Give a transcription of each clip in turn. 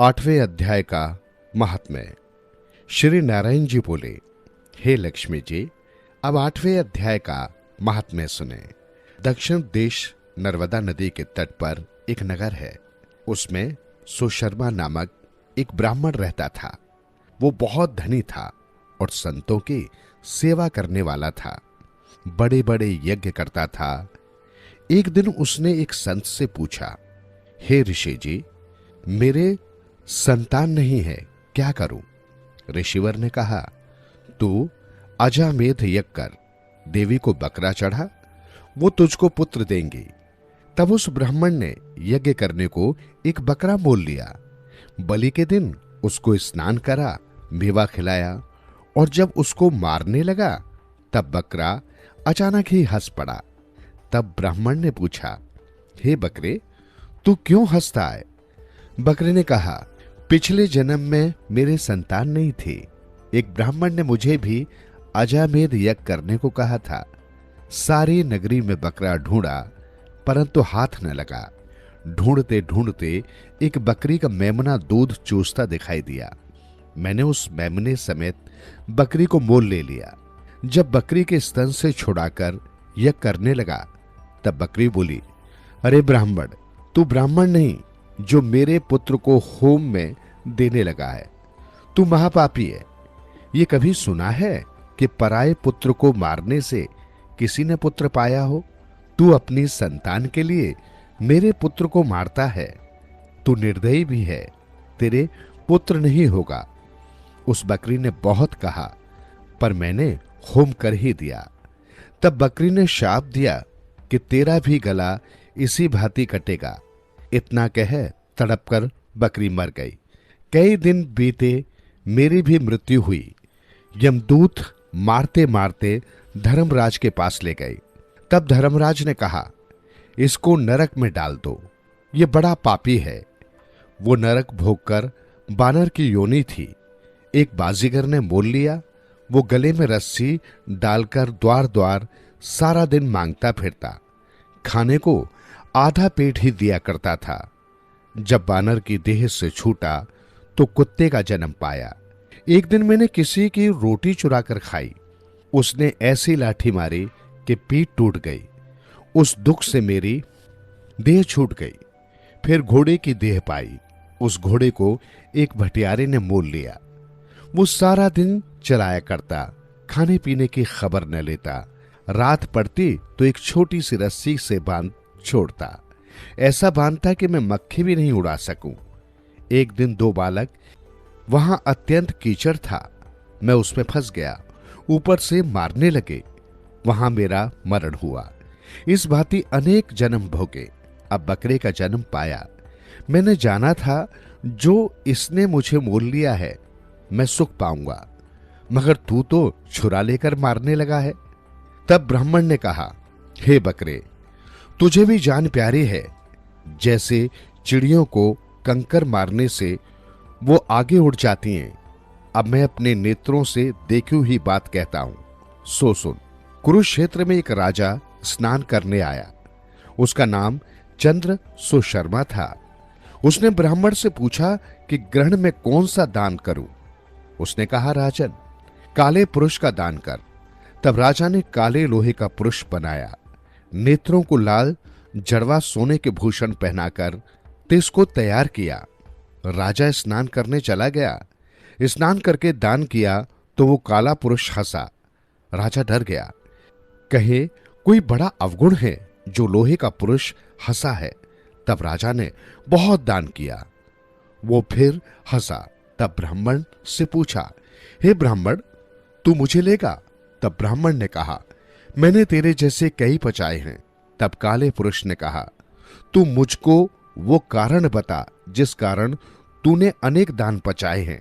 8वें अध्याय का महात्म्य। श्री नारायण जी बोले, हे लक्ष्मी जी, अब 8वें अध्याय का महात्म्य सुने। दक्षिण देश नर्मदा नदी के तट पर एक नगर है। उसमें सुशर्मा नामक एक ब्राह्मण रहता था। वो बहुत धनी था और संतों की सेवा करने वाला था। बड़े बड़े यज्ञ करता था। एक दिन उसने एक संत से पूछा, हे ऋषि जी, मेरे संतान नहीं है, क्या करूं? ऋषिवर ने कहा, तू अजामेध यज्ञ कर, देवी को बकरा चढ़ा, वो तुझको पुत्र देंगी। तब उस ब्राह्मण ने यज्ञ करने को एक बकरा मोल लिया। बलि के दिन उसको स्नान करा, मेवा खिलाया, और जब उसको मारने लगा तब बकरा अचानक ही हंस पड़ा। तब ब्राह्मण ने पूछा, हे बकरे, तू क्यों हंसता है? बकरे ने कहा, पिछले जन्म में मेरे संतान नहीं थे। एक ब्राह्मण ने मुझे भी अजामेध यज्ञ करने को कहा था। सारी नगरी में बकरा ढूंढा, परंतु हाथ न लगा। ढूंढते ढूंढते एक बकरी का मेमना दूध चूसता दिखाई दिया। मैंने उस मेमने समेत बकरी को मोल ले लिया। जब बकरी के स्तन से छुड़ाकर यज्ञ करने लगा तब बकरी बोली, अरे ब्राह्मण, तू ब्राह्मण नहीं जो मेरे पुत्र को होम में देने लगा है। तू महापापी है। ये कभी सुना है कि पराये पुत्र को मारने से किसी ने पुत्र पाया हो? तू अपनी संतान के लिए मेरे पुत्र को मारता है। तू निर्दयी भी है, तेरे पुत्र नहीं होगा। उस बकरी ने बहुत कहा, पर मैंने होम कर ही दिया। तब बकरी ने शाप दिया कि तेरा भी गला इसी भांति कटेगा। इतना कह तड़प कर बकरी मर गई। कई दिन बीते, मेरी भी मृत्यु हुई। यमदूत मारते मारते धर्मराज के पास ले गए। तब धर्मराज ने कहा, इसको नरक में डाल दो, ये बड़ा पापी है। वो नरक भोगकर बानर की योनि थी। एक बाजीगर ने मोल लिया। वो गले में रस्सी डालकर द्वार द्वार सारा दिन मांगता फिरता। खाने को आधा पेट ही दिया करता था। जब बानर की देह से छूटा तो कुत्ते का जन्म पाया। एक दिन मैंने किसी की रोटी चुरा कर खाई। उसने ऐसी लाठी मारी कि पीठ टूट गई। उस दुख से मेरी देह छूट गई। फिर घोड़े की देह पाई। उस घोड़े को एक भटियारे ने मोल लिया। वो सारा दिन चलाया करता, खाने पीने की खबर न लेता। रात पड़ती तो एक छोटी सी रस्सी से बांध छोड़ता। ऐसा बांधता कि मैं मक्खी भी नहीं उड़ा सकूं। एक दिन दो बालक, वहां अत्यंत कीचड़ था, मैं उसमें फंस गया। ऊपर से मारने लगे। वहां मेरा मरण हुआ। इस भांति अनेक जन्म भोगे। अब बकरे का जन्म पाया। मैंने जाना था जो इसने मुझे मोल लिया है मैं सुख पाऊंगा, मगर तू तो छुरा लेकर मारने लगा है। तब ब्राह्मण ने कहा, हे बकरे, तुझे भी जान प्यारी है। जैसे चिड़ियों को कंकर मारने से वो आगे उड़ जाती हैं, अब मैं अपने नेत्रों से देखी हुई बात कहता हूं, सो सुन। कुरुक्षेत्र में एक राजा स्नान करने आया। उसका नाम चंद्र सुशर्मा था। उसने ब्राह्मण से पूछा कि ग्रहण में कौन सा दान करूं? उसने कहा, राजन, काले पुरुष का दान कर। तब राजा ने काले लोहे का पुरुष बनाया। नेत्रों को लाल जड़वा सोने के भूषण पहनाकर तिसको तैयार किया। राजा स्नान करने चला गया। स्नान करके दान किया तो वो काला पुरुष हंसा। राजा डर गया, कहे कोई बड़ा अवगुण है जो लोहे का पुरुष हंसा है। तब राजा ने बहुत दान किया। वो फिर हंसा। तब ब्राह्मण से पूछा, हे ब्राह्मण, तू मुझे लेगा? तब ब्राह्मण ने कहा, मैंने तेरे जैसे कई पचाए हैं। तब काले पुरुष ने कहा, तू मुझको वो कारण बता जिस कारण तूने अनेक दान पचाए हैं।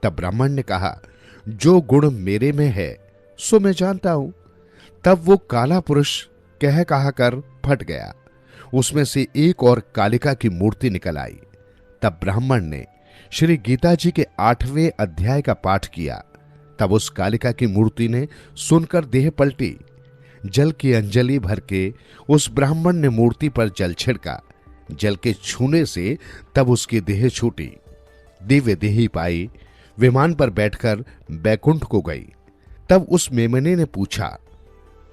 तब ब्राह्मण ने कहा, जो गुण मेरे में है सो मैं जानता हूं। तब वो काला पुरुष कहा कर फट गया। उसमें से एक और कालिका की मूर्ति निकल आई। तब ब्राह्मण ने श्री गीता जी के 8वें अध्याय का पाठ किया। तब उस कालिका की मूर्ति ने सुनकर देह पलटी। जल की अंजलि भर के उस ब्राह्मण ने मूर्ति पर जल छिड़का। जल के छूने से तब उसकी देह छूटी। दिव्य देही पाई, विमान पर बैठकर बैकुंठ को गई। तब उस मेमने ने पूछा,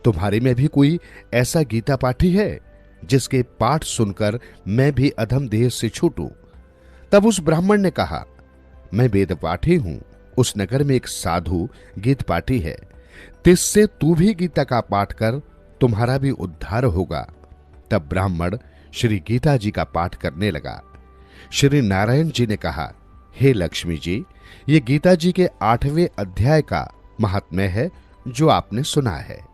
तुम्हारे में भी कोई ऐसा गीता पाठी है जिसके पाठ सुनकर मैं भी अधम देह से छूटूं? तब उस ब्राह्मण ने कहा, मैं वेद पाठी हूं। उस नगर में एक साधु गीत पाठी है, तिससे तू भी गीता का पाठ कर, तुम्हारा भी उद्धार होगा। तब ब्राह्मण श्री गीता जी का पाठ करने लगा। श्री नारायण जी ने कहा, हे लक्ष्मी जी, ये गीता जी के 8वें अध्याय का महात्म्य है जो आपने सुना है।